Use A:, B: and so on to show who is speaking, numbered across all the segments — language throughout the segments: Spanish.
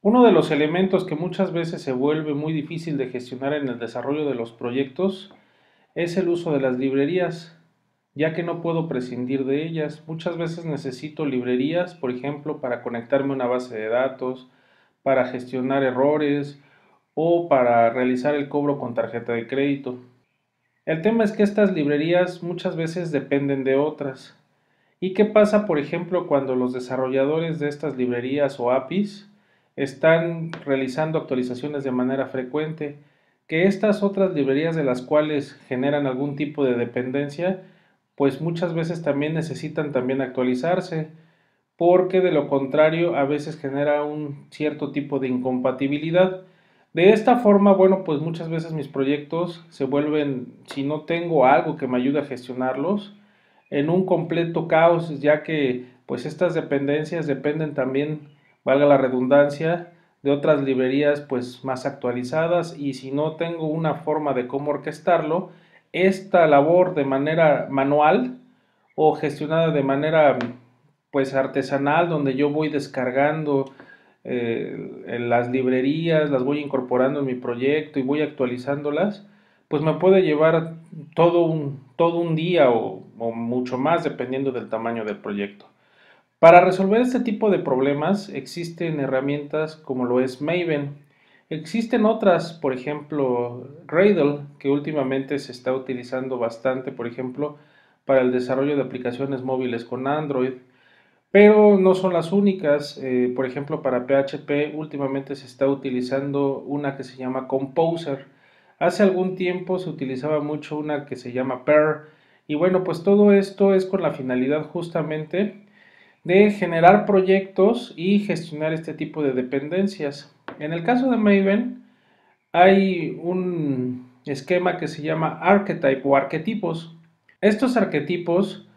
A: Uno de los elementos que muchas veces se vuelve muy difícil de gestionar en el desarrollo de los proyectos es el uso de las librerías, ya que no puedo prescindir de ellas. Muchas veces necesito librerías, por ejemplo, para conectarme a una base de datos, para gestionar errores o para realizar el cobro con tarjeta de crédito. El tema es que estas librerías muchas veces dependen de otras. ¿Y qué pasa, por ejemplo, cuando los desarrolladores de estas librerías o APIs están realizando actualizaciones de manera frecuente? Que estas otras librerías de las cuales generan algún tipo de dependencia, pues muchas veces también necesitan también actualizarse, porque de lo contrario a veces genera un cierto tipo de incompatibilidad. De esta forma, bueno, pues muchas veces mis proyectos se vuelven, si no tengo algo que me ayude a gestionarlos, en un completo caos, ya que pues estas dependencias dependen también, valga la redundancia, de otras librerías pues más actualizadas, y si no tengo una forma de cómo orquestarlo, esta labor de manera manual o gestionada de manera pues artesanal, donde yo voy descargando en las librerías, las voy incorporando en mi proyecto y voy actualizándolas, pues me puede llevar todo un día o mucho más dependiendo del tamaño del proyecto. Para resolver este tipo de problemas existen herramientas como lo es Maven. Existen otras, por ejemplo, Gradle, que últimamente se está utilizando bastante, por ejemplo, para el desarrollo de aplicaciones móviles con Android. Pero no son las únicas. Por ejemplo, para PHP últimamente se está utilizando una que se llama Composer. Hace algún tiempo se utilizaba mucho una que se llama Pearl. Y bueno, pues todo esto es con la finalidad justamente de generar proyectos y gestionar este tipo de dependencias. En el caso de Maven hay un esquema que se llama Archetype o arquetipos. Estos arquetipos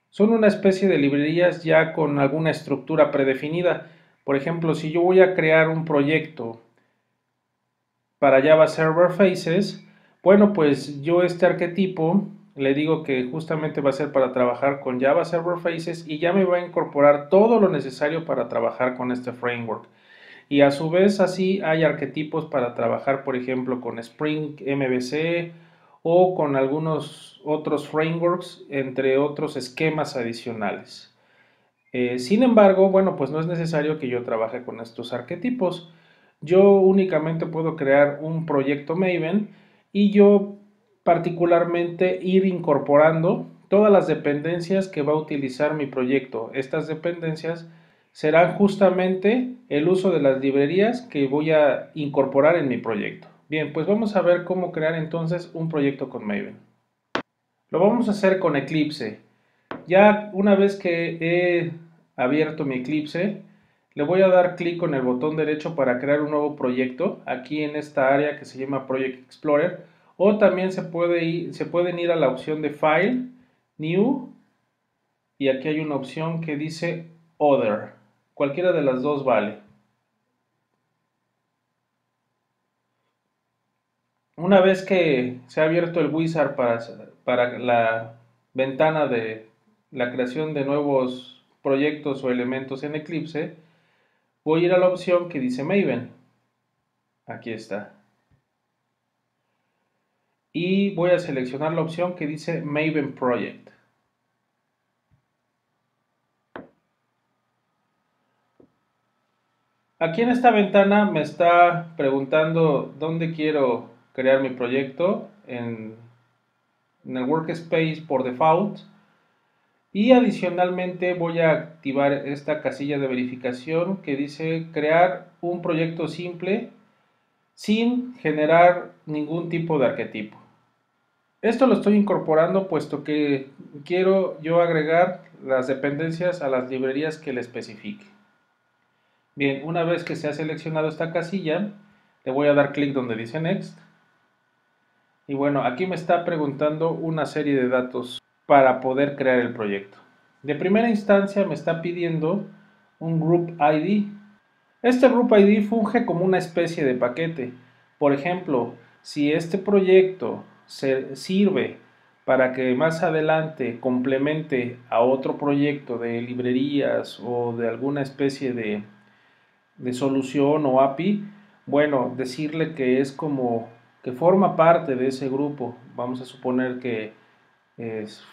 A: son una especie de librerías ya con alguna estructura predefinida. Por ejemplo, si yo voy a crear un proyecto para Java Server Faces, bueno, pues yo este arquetipo le digo que justamente va a ser para trabajar con Java Server Faces y ya me va a incorporar todo lo necesario para trabajar con este framework. Y a su vez así hay arquetipos para trabajar, por ejemplo, con Spring MVC o con algunos otros frameworks, entre otros esquemas adicionales. Sin embargo, bueno, pues no es necesario que yo trabaje con estos arquetipos. Yo únicamente puedo crear un proyecto Maven y yo particularmente ir incorporando todas las dependencias que va a utilizar mi proyecto. Estas dependencias serán justamente el uso de las librerías que voy a incorporar en mi proyecto. Bien, pues vamos a ver cómo crear entonces un proyecto con Maven. Lo vamos a hacer con Eclipse. Ya una vez que he abierto mi Eclipse, le voy a dar clic con el botón derecho para crear un nuevo proyecto aquí en esta área que se llama Project Explorer, o también se pueden ir a la opción de File, New, y aquí hay una opción que dice Other. Cualquiera de las dos vale. Una vez que se ha abierto el wizard para la ventana de la creación de nuevos proyectos o elementos en Eclipse, voy a ir a la opción que dice Maven. Aquí está. Y voy a seleccionar la opción que dice Maven Project. Aquí en esta ventana me está preguntando dónde quiero crear mi proyecto en el workspace por default. Y adicionalmente voy a activar esta casilla de verificación que dice crear un proyecto simple sin generar ningún tipo de arquetipo. Esto lo estoy incorporando puesto que quiero yo agregar las dependencias a las librerías que le especifique. Bien, una vez que se ha seleccionado esta casilla, le voy a dar clic donde dice Next. Y bueno, aquí me está preguntando una serie de datos para poder crear el proyecto. De primera instancia me está pidiendo un Group ID. Este Group ID funge como una especie de paquete. Por ejemplo, si este proyecto sirve para que más adelante complemente a otro proyecto de librerías o de alguna especie de solución o API, bueno, decirle que es como que forma parte de ese grupo. Vamos a suponer que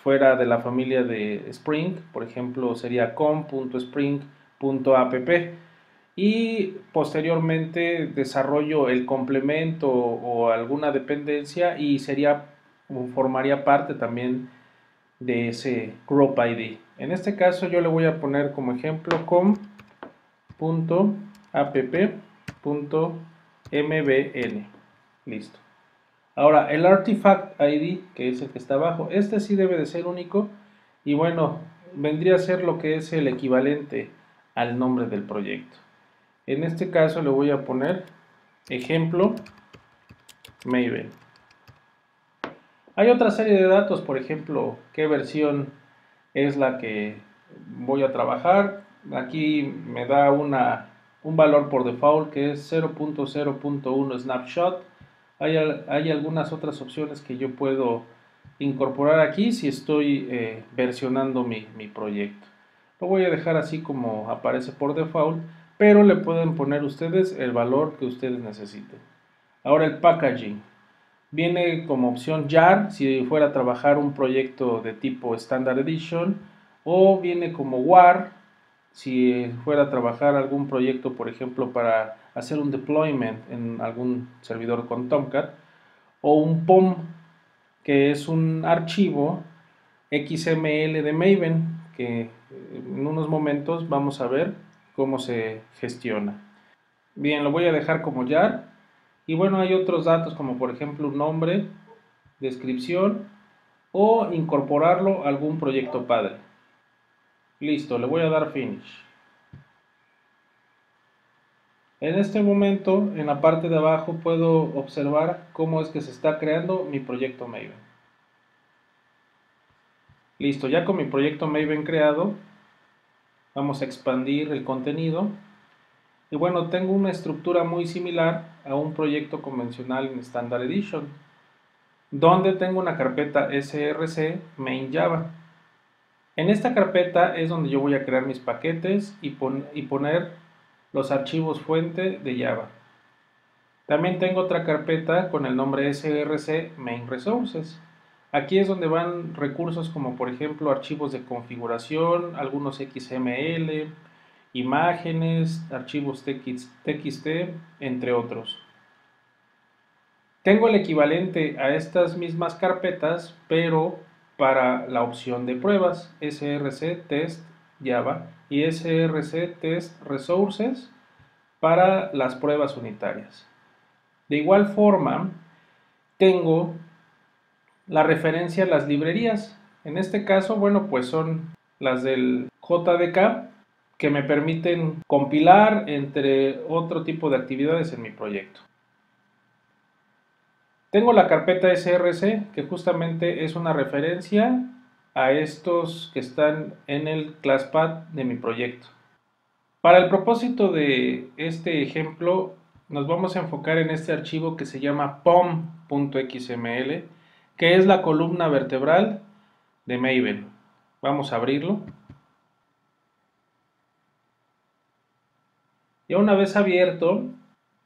A: fuera de la familia de Spring, por ejemplo, sería com.spring.app y posteriormente desarrollo el complemento o alguna dependencia y formaría parte también de ese group ID. En este caso yo le voy a poner como ejemplo com.app.mbn. Listo. Ahora, el Artifact ID, que es el que está abajo, este sí debe de ser único y bueno, vendría a ser lo que es el equivalente al nombre del proyecto. En este caso le voy a poner ejemplo Maven. Hay otra serie de datos, por ejemplo, qué versión es la que voy a trabajar. Aquí me da un valor por default que es 0.0.1 snapshot. Hay algunas otras opciones que yo puedo incorporar aquí si estoy versionando mi proyecto. Lo voy a dejar así como aparece por default, pero le pueden poner ustedes el valor que ustedes necesiten. Ahora el packaging. Viene como opción JAR si fuera a trabajar un proyecto de tipo Standard Edition, o viene como WAR si fuera a trabajar algún proyecto, por ejemplo, para hacer un deployment en algún servidor con Tomcat, o un POM, que es un archivo XML de Maven, que en unos momentos vamos a ver cómo se gestiona. Bien, lo voy a dejar como JAR. Y bueno, hay otros datos como por ejemplo un nombre, descripción o incorporarlo a algún proyecto padre. Listo, le voy a dar Finish. En este momento, en la parte de abajo puedo observar cómo es que se está creando mi proyecto Maven. Listo, ya con mi proyecto Maven creado, vamos a expandir el contenido. Y bueno, tengo una estructura muy similar a un proyecto convencional en Standard Edition, donde tengo una carpeta src main java. En esta carpeta es donde yo voy a crear mis paquetes y poner los archivos fuente de Java. También tengo otra carpeta con el nombre src main resources. Aquí es donde van recursos como por ejemplo archivos de configuración, algunos XML, imágenes, archivos TXT, entre otros. Tengo el equivalente a estas mismas carpetas, pero para la opción de pruebas, src test Java y src test resources para las pruebas unitarias. De igual forma, tengo la referencia a las librerías. En este caso, bueno, pues son las del JDK que me permiten compilar entre otro tipo de actividades en mi proyecto. Tengo la carpeta src que justamente es una referencia a estos que están en el classpath de mi proyecto. Para el propósito de este ejemplo nos vamos a enfocar en este archivo que se llama pom.xml, que es la columna vertebral de Maven. Vamos a abrirlo. Y una vez abierto,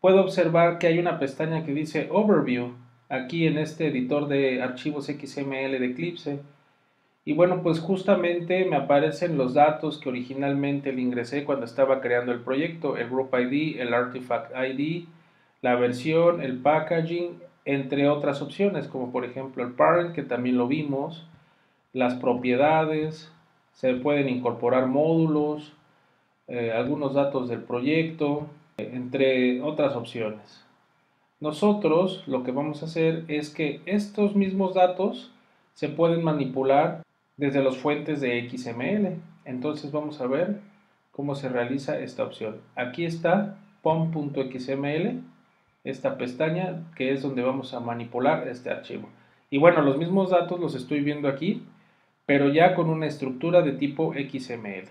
A: puedo observar que hay una pestaña que dice Overview aquí en este editor de archivos XML de Eclipse. Y bueno, pues justamente me aparecen los datos que originalmente le ingresé cuando estaba creando el proyecto, el Group ID, el Artifact ID, la versión, el packaging, entre otras opciones, como por ejemplo el parent, que también lo vimos, las propiedades, se pueden incorporar módulos, algunos datos del proyecto, entre otras opciones. Nosotros lo que vamos a hacer es que estos mismos datos se pueden manipular desde las fuentes de XML. Entonces vamos a ver cómo se realiza esta opción. Aquí está pom.xml, esta pestaña que es donde vamos a manipular este archivo. Y bueno, los mismos datos los estoy viendo aquí, pero ya con una estructura de tipo XML.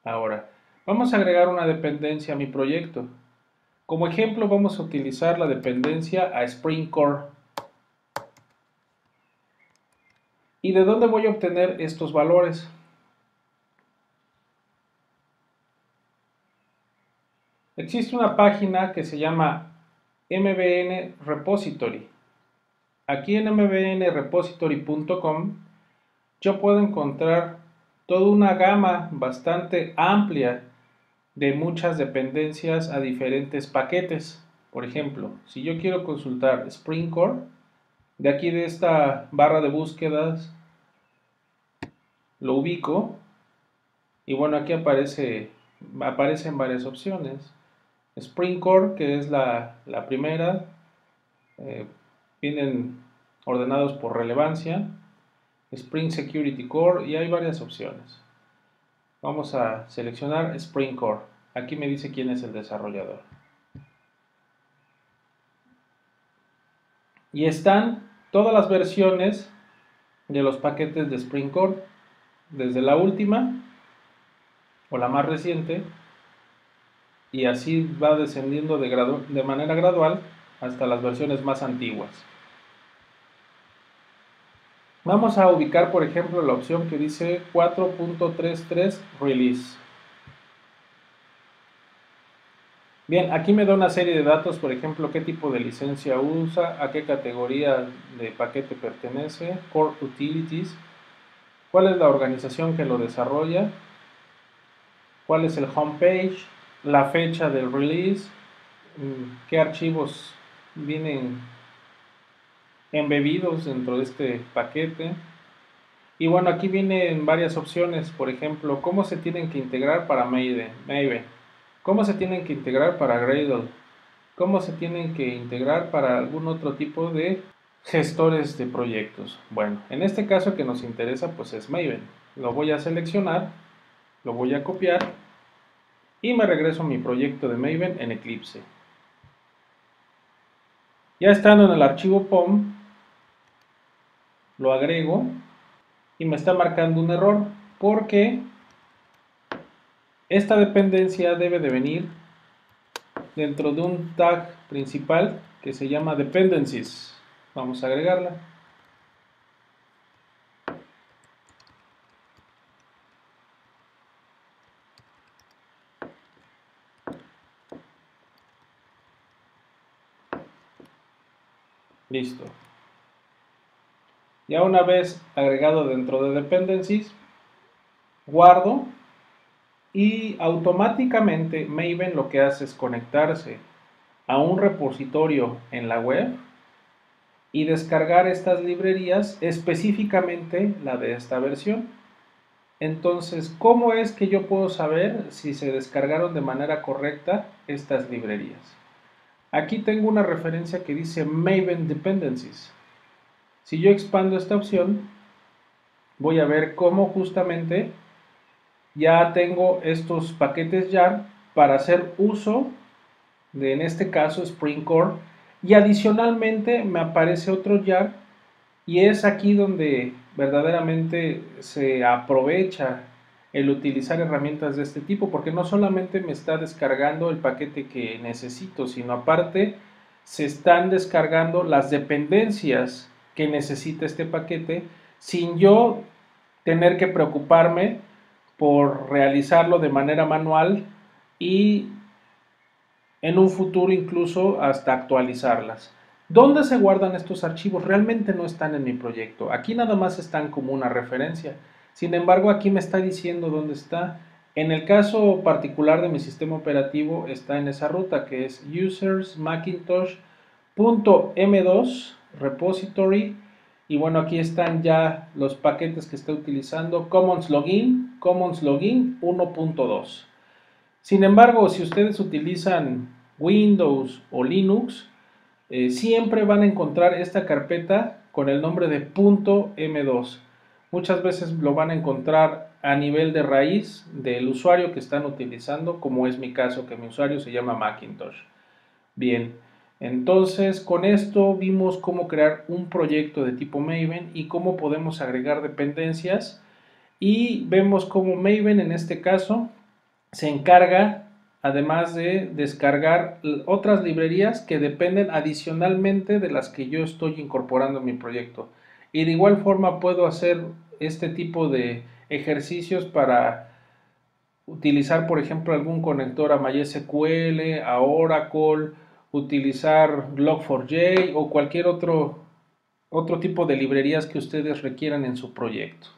A: Ahora, vamos a agregar una dependencia a mi proyecto. Como ejemplo vamos a utilizar la dependencia a Spring Core. ¿Y de dónde voy a obtener estos valores? Existe una página que se llama MVN Repository. Aquí en mbnrepository.com yo puedo encontrar toda una gama bastante amplia de muchas dependencias a diferentes paquetes. Por ejemplo, si yo quiero consultar Spring Core, de aquí de esta barra de búsquedas lo ubico y bueno, aquí aparecen varias opciones. Spring Core, que es la primera, vienen ordenados por relevancia. Spring Security Core y hay varias opciones. Vamos a seleccionar Spring Core. Aquí me dice quién es el desarrollador. Y están todas las versiones de los paquetes de Spring Core, desde la última o la más reciente, y así va descendiendo de manera gradual hasta las versiones más antiguas. Vamos a ubicar, por ejemplo, la opción que dice 4.33 Release. Bien, aquí me da una serie de datos, por ejemplo, qué tipo de licencia usa, a qué categoría de paquete pertenece, Core Utilities, cuál es la organización que lo desarrolla, cuál es el homepage, la fecha del release, qué archivos vienen embebidos dentro de este paquete. Y bueno, aquí vienen varias opciones, por ejemplo, cómo se tienen que integrar para Maven, cómo se tienen que integrar para Gradle, cómo se tienen que integrar para algún otro tipo de gestores de proyectos. Bueno, en este caso que nos interesa pues es Maven. Lo voy a seleccionar, lo voy a copiar y me regreso a mi proyecto de Maven en Eclipse. Ya estando en el archivo POM, lo agrego y me está marcando un error porque esta dependencia debe de venir dentro de un tag principal que se llama Dependencies. Vamos a agregarla. Listo. Ya una vez agregado dentro de Dependencies, guardo y automáticamente Maven lo que hace es conectarse a un repositorio en la web y descargar estas librerías, específicamente la de esta versión. Entonces, ¿cómo es que yo puedo saber si se descargaron de manera correcta estas librerías? Aquí tengo una referencia que dice Maven Dependencies. Si yo expando esta opción, voy a ver cómo justamente ya tengo estos paquetes jar para hacer uso de, en este caso, Spring Core, y adicionalmente me aparece otro jar y es aquí donde verdaderamente se aprovecha el utilizar herramientas de este tipo, porque no solamente me está descargando el paquete que necesito, sino aparte se están descargando las dependencias que necesita este paquete sin yo tener que preocuparme por realizarlo de manera manual y en un futuro incluso hasta actualizarlas. ¿Dónde se guardan estos archivos? Realmente no están en mi proyecto. Aquí nada más están como una referencia. Sin embargo, aquí me está diciendo dónde está. En el caso particular de mi sistema operativo está en esa ruta que es usersmacintosh.m2 repository. Y bueno, aquí están ya los paquetes que está utilizando. Commons Login 1.2. Sin embargo, si ustedes utilizan Windows o Linux, siempre van a encontrar esta carpeta con el nombre de .m2. Muchas veces lo van a encontrar a nivel de raíz del usuario que están utilizando, como es mi caso, que mi usuario se llama Macintosh. Bien, entonces con esto vimos cómo crear un proyecto de tipo Maven y cómo podemos agregar dependencias, y vemos cómo Maven en este caso se encarga, además de descargar otras librerías que dependen adicionalmente de las que yo estoy incorporando en mi proyecto. Y de igual forma puedo hacer este tipo de ejercicios para utilizar, por ejemplo, algún conector a MySQL, a Oracle, utilizar Log4j o cualquier otro tipo de librerías que ustedes requieran en su proyecto.